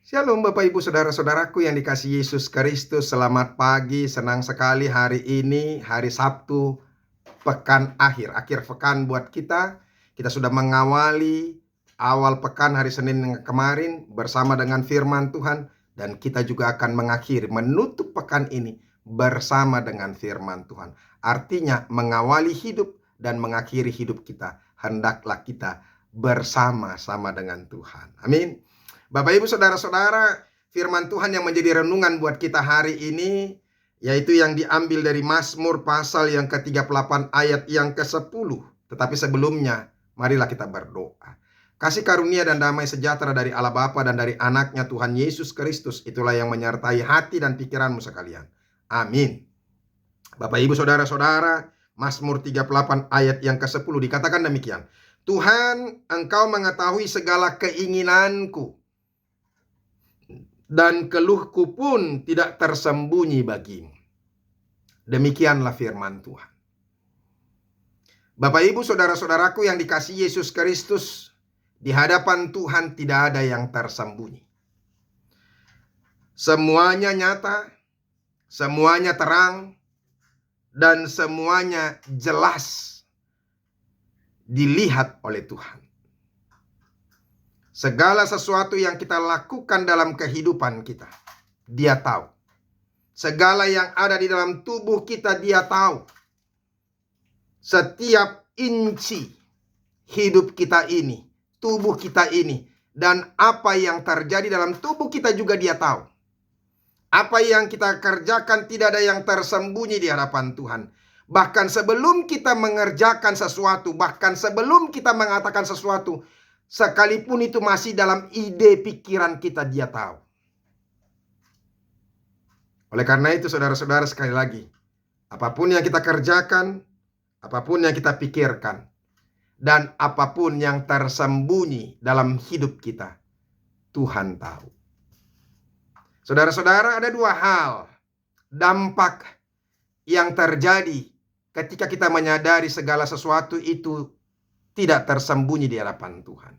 Shalom Bapak Ibu Saudara-saudaraku yang dikasihi Yesus Kristus. Selamat pagi, senang sekali hari ini, hari Sabtu, pekan akhir pekan buat kita. Kita sudah mengawali awal pekan hari Senin kemarin bersama dengan firman Tuhan. Dan kita juga akan mengakhiri, menutup pekan ini bersama dengan firman Tuhan. Artinya mengawali hidup dan mengakhiri hidup kita. Hendaklah kita bersama-sama dengan Tuhan. Amin. Bapak Ibu Saudara-saudara, firman Tuhan yang menjadi renungan buat kita hari ini, yaitu yang diambil dari Mazmur pasal yang ke-38 ayat yang ke-10. Tetapi sebelumnya, marilah kita berdoa. Kasih karunia dan damai sejahtera dari Allah Bapa dan dari anaknya Tuhan Yesus Kristus, itulah yang menyertai hati dan pikiranmu sekalian. Amin. Bapak Ibu Saudara-saudara, Mazmur 38 ayat yang ke-10 dikatakan demikian. Tuhan, Engkau mengetahui segala keinginanku, dan keluhku pun tidak tersembunyi bagimu. Demikianlah firman Tuhan. Bapak Ibu Saudara-saudaraku yang dikasihi Yesus Kristus, di hadapan Tuhan tidak ada yang tersembunyi. Semuanya nyata, semuanya terang, dan semuanya jelas dilihat oleh Tuhan. Segala sesuatu yang kita lakukan dalam kehidupan kita, Dia tahu. Segala yang ada di dalam tubuh kita, Dia tahu. Setiap inci hidup kita ini, tubuh kita ini, dan apa yang terjadi dalam tubuh kita juga Dia tahu. Apa yang kita kerjakan tidak ada yang tersembunyi di hadapan Tuhan. Bahkan sebelum kita mengerjakan sesuatu, bahkan sebelum kita mengatakan sesuatu, sekalipun itu masih dalam ide pikiran kita, Dia tahu. Oleh karena itu saudara-saudara, sekali lagi, apapun yang kita kerjakan, apapun yang kita pikirkan, dan apapun yang tersembunyi dalam hidup kita, Tuhan tahu. Saudara-saudara, ada dua hal dampak yang terjadi ketika kita menyadari segala sesuatu itu tidak tersembunyi di hadapan Tuhan.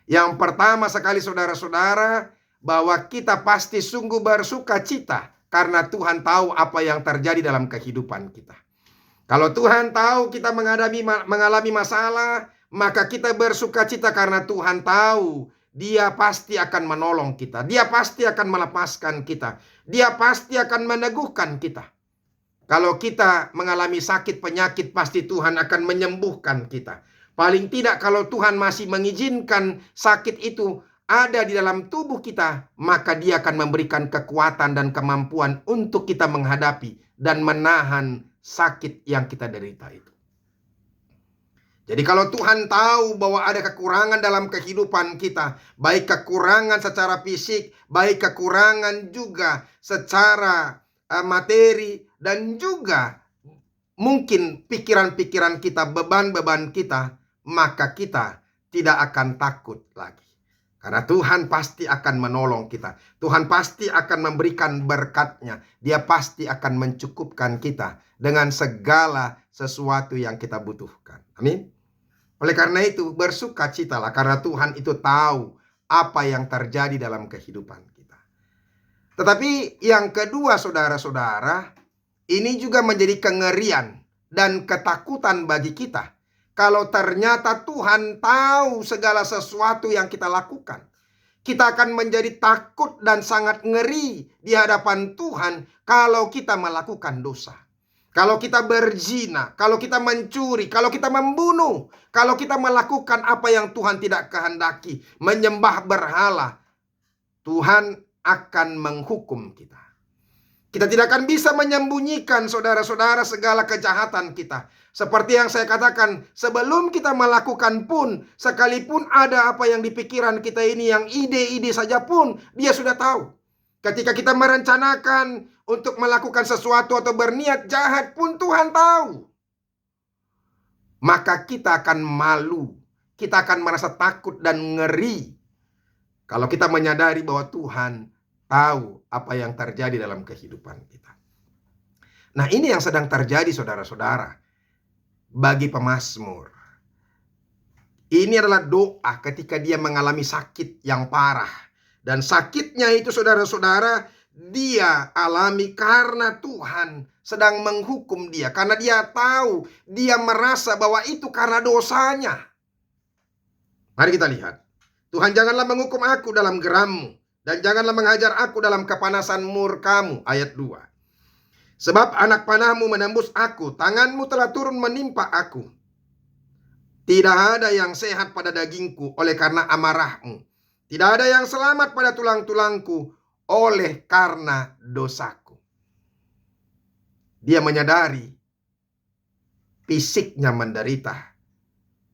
Yang pertama sekali saudara-saudara, bahwa kita pasti sungguh bersuka cita karena Tuhan tahu apa yang terjadi dalam kehidupan kita. Kalau Tuhan tahu kita mengalami masalah, maka kita bersuka cita karena Tuhan tahu Dia pasti akan menolong kita. Dia pasti akan melepaskan kita. Dia pasti akan meneguhkan kita. Kalau kita mengalami sakit penyakit, pasti Tuhan akan menyembuhkan kita. Paling tidak kalau Tuhan masih mengizinkan sakit itu ada di dalam tubuh kita, maka Dia akan memberikan kekuatan dan kemampuan untuk kita menghadapi dan menahan sakit yang kita derita itu. Jadi kalau Tuhan tahu bahwa ada kekurangan dalam kehidupan kita, baik kekurangan secara fisik, baik kekurangan juga secara materi, dan juga mungkin pikiran-pikiran kita, beban-beban kita, maka kita tidak akan takut lagi. Karena Tuhan pasti akan menolong kita. Tuhan pasti akan memberikan berkat-Nya. Dia pasti akan mencukupkan kita dengan segala sesuatu yang kita butuhkan. Amin. Oleh karena itu bersukacitalah karena Tuhan itu tahu apa yang terjadi dalam kehidupan kita. Tetapi yang kedua saudara-saudara, ini juga menjadi kengerian dan ketakutan bagi kita. Kalau ternyata Tuhan tahu segala sesuatu yang kita lakukan, kita akan menjadi takut dan sangat ngeri di hadapan Tuhan kalau kita melakukan dosa. Kalau kita berzina, kalau kita mencuri, kalau kita membunuh, kalau kita melakukan apa yang Tuhan tidak kehendaki, menyembah berhala, Tuhan akan menghukum kita. Kita tidak akan bisa menyembunyikan saudara-saudara segala kejahatan kita. Seperti yang saya katakan, sebelum kita melakukan pun, sekalipun ada apa yang di pikiran kita ini yang ide-ide saja pun, Dia sudah tahu. Ketika kita merencanakan untuk melakukan sesuatu atau berniat jahat pun Tuhan tahu. Maka kita akan malu, kita akan merasa takut dan ngeri kalau kita menyadari bahwa Tuhan tahu apa yang terjadi dalam kehidupan kita. Nah, ini yang sedang terjadi saudara-saudara bagi pemazmur. Ini adalah doa ketika dia mengalami sakit yang parah. Dan sakitnya itu saudara-saudara, dia alami karena Tuhan sedang menghukum dia. Karena dia tahu, dia merasa bahwa itu karena dosanya. Mari kita lihat. Tuhan, janganlah menghukum aku dalam gerammu, dan janganlah menghajar aku dalam kepanasan murkamu. Ayat 2. Sebab anak panahmu menembus aku, tanganmu telah turun menimpa aku. Tidak ada yang sehat pada dagingku oleh karena amarahmu. Tidak ada yang selamat pada tulang-tulangku oleh karena dosaku. Dia menyadari fisiknya menderita,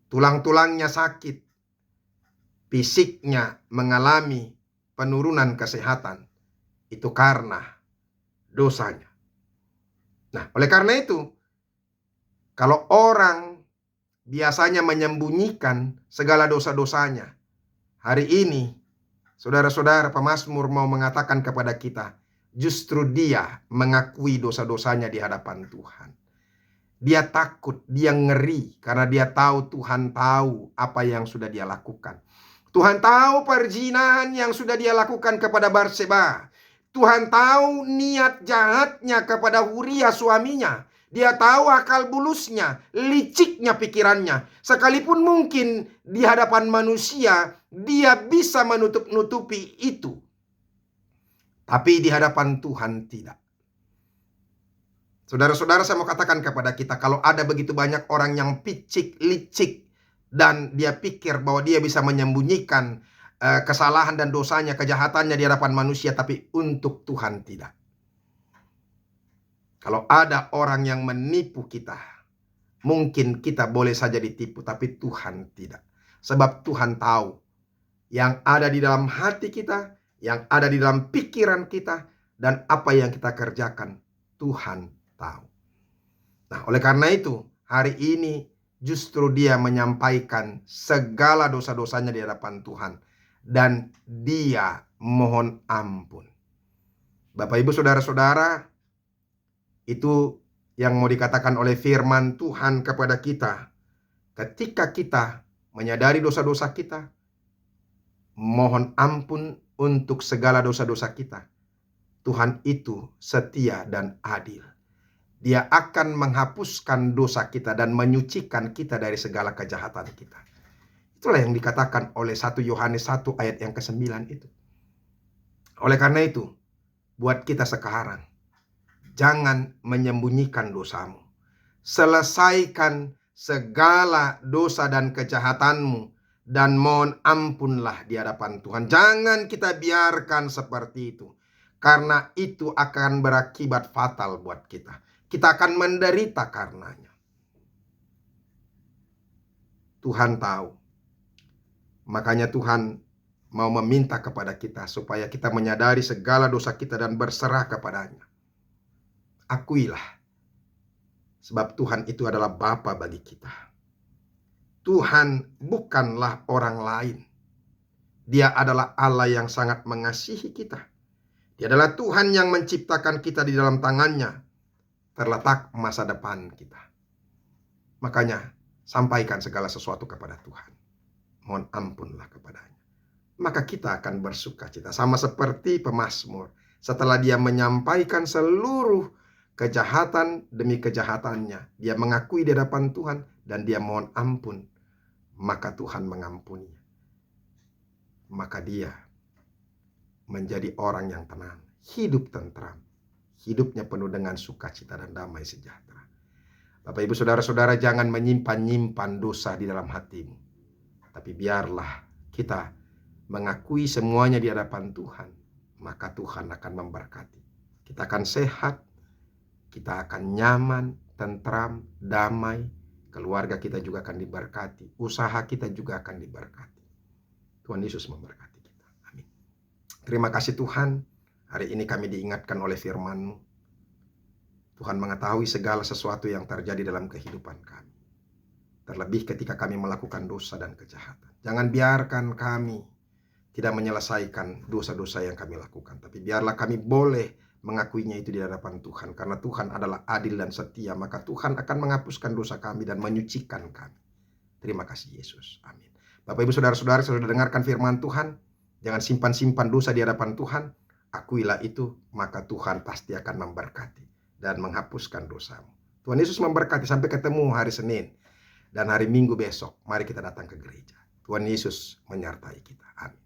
tulang-tulangnya sakit, fisiknya mengalami penurunan kesehatan. Itu karena dosanya. Nah, oleh karena itu, kalau orang biasanya menyembunyikan segala dosa-dosanya, hari ini saudara-saudara pemazmur mau mengatakan kepada kita, justru dia mengakui dosa-dosanya di hadapan Tuhan. Dia takut, dia ngeri karena dia tahu Tuhan tahu apa yang sudah dia lakukan. Tuhan tahu perzinahan yang sudah dia lakukan kepada Batseba. Tuhan tahu niat jahatnya kepada Uria suaminya. Dia tahu akal bulusnya, liciknya pikirannya. Sekalipun mungkin di hadapan manusia dia bisa menutup-nutupi itu, tapi di hadapan Tuhan tidak. Saudara-saudara, saya mau katakan kepada kita, kalau ada begitu banyak orang yang picik, licik, dan dia pikir bahwa dia bisa menyembunyikan kesalahan dan dosanya, kejahatannya di hadapan manusia, tapi untuk Tuhan tidak. Kalau ada orang yang menipu kita, mungkin kita boleh saja ditipu, tapi Tuhan tidak. Sebab Tuhan tahu yang ada di dalam hati kita, yang ada di dalam pikiran kita, dan apa yang kita kerjakan, Tuhan tahu. Nah, oleh karena itu, hari ini justru dia menyampaikan segala dosa-dosanya di hadapan Tuhan. Dan dia mohon ampun. Bapak, Ibu, saudara-saudara, itu yang mau dikatakan oleh firman Tuhan kepada kita. Ketika kita menyadari dosa-dosa kita, mohon ampun untuk segala dosa-dosa kita, Tuhan itu setia dan adil. Dia akan menghapuskan dosa kita dan menyucikan kita dari segala kejahatan kita. Itulah yang dikatakan oleh 1 Yohanes 1 ayat yang ke-9 itu. Oleh karena itu, buat kita sekarang, jangan menyembunyikan dosamu. Selesaikan segala dosa dan kejahatanmu dan mohon ampunlah di hadapan Tuhan. Jangan kita biarkan seperti itu, karena itu akan berakibat fatal buat kita. Kita akan menderita karenanya. Tuhan tahu. Makanya Tuhan mau meminta kepada kita supaya kita menyadari segala dosa kita dan berserah kepadanya. Akuilah. Sebab Tuhan itu adalah Bapa bagi kita. Tuhan bukanlah orang lain. Dia adalah Allah yang sangat mengasihi kita. Dia adalah Tuhan yang menciptakan kita di dalam tangannya. Terletak masa depan kita. Makanya sampaikan segala sesuatu kepada Tuhan. Mohon ampunlah kepadanya. Maka kita akan bersuka cita. Sama seperti pemazmur. Setelah dia menyampaikan seluruh kejahatan demi kejahatannya, dia mengakui di hadapan Tuhan dan dia mohon ampun. Maka Tuhan mengampuninya. Maka dia menjadi orang yang tenang. Hidup tentram. Hidupnya penuh dengan sukacita dan damai sejahtera. Bapak, Ibu, saudara-saudara, jangan menyimpan-nyimpan dosa di dalam hatimu. Tapi biarlah kita mengakui semuanya di hadapan Tuhan. Maka Tuhan akan memberkati. Kita akan sehat. Kita akan nyaman, tentram, damai. Keluarga kita juga akan diberkati. Usaha kita juga akan diberkati. Tuhan Yesus memberkati kita. Amin. Terima kasih Tuhan. Hari ini kami diingatkan oleh firman-Mu. Tuhan mengetahui segala sesuatu yang terjadi dalam kehidupan kami. Terlebih ketika kami melakukan dosa dan kejahatan. Jangan biarkan kami tidak menyelesaikan dosa-dosa yang kami lakukan. Tapi biarlah kami boleh mengakuinya itu di hadapan Tuhan. Karena Tuhan adalah adil dan setia. Maka Tuhan akan menghapuskan dosa kami dan menyucikan kami. Terima kasih Yesus. Amin. Bapak, Ibu, saudara-saudara, sudah dengarkan firman Tuhan. Jangan simpan-simpan dosa di hadapan Tuhan. Akuilah itu, maka Tuhan pasti akan memberkati dan menghapuskan dosamu. Tuhan Yesus memberkati. Sampai ketemu hari Senin dan hari Minggu besok. Mari kita datang ke gereja. Tuhan Yesus menyertai kita. Amin.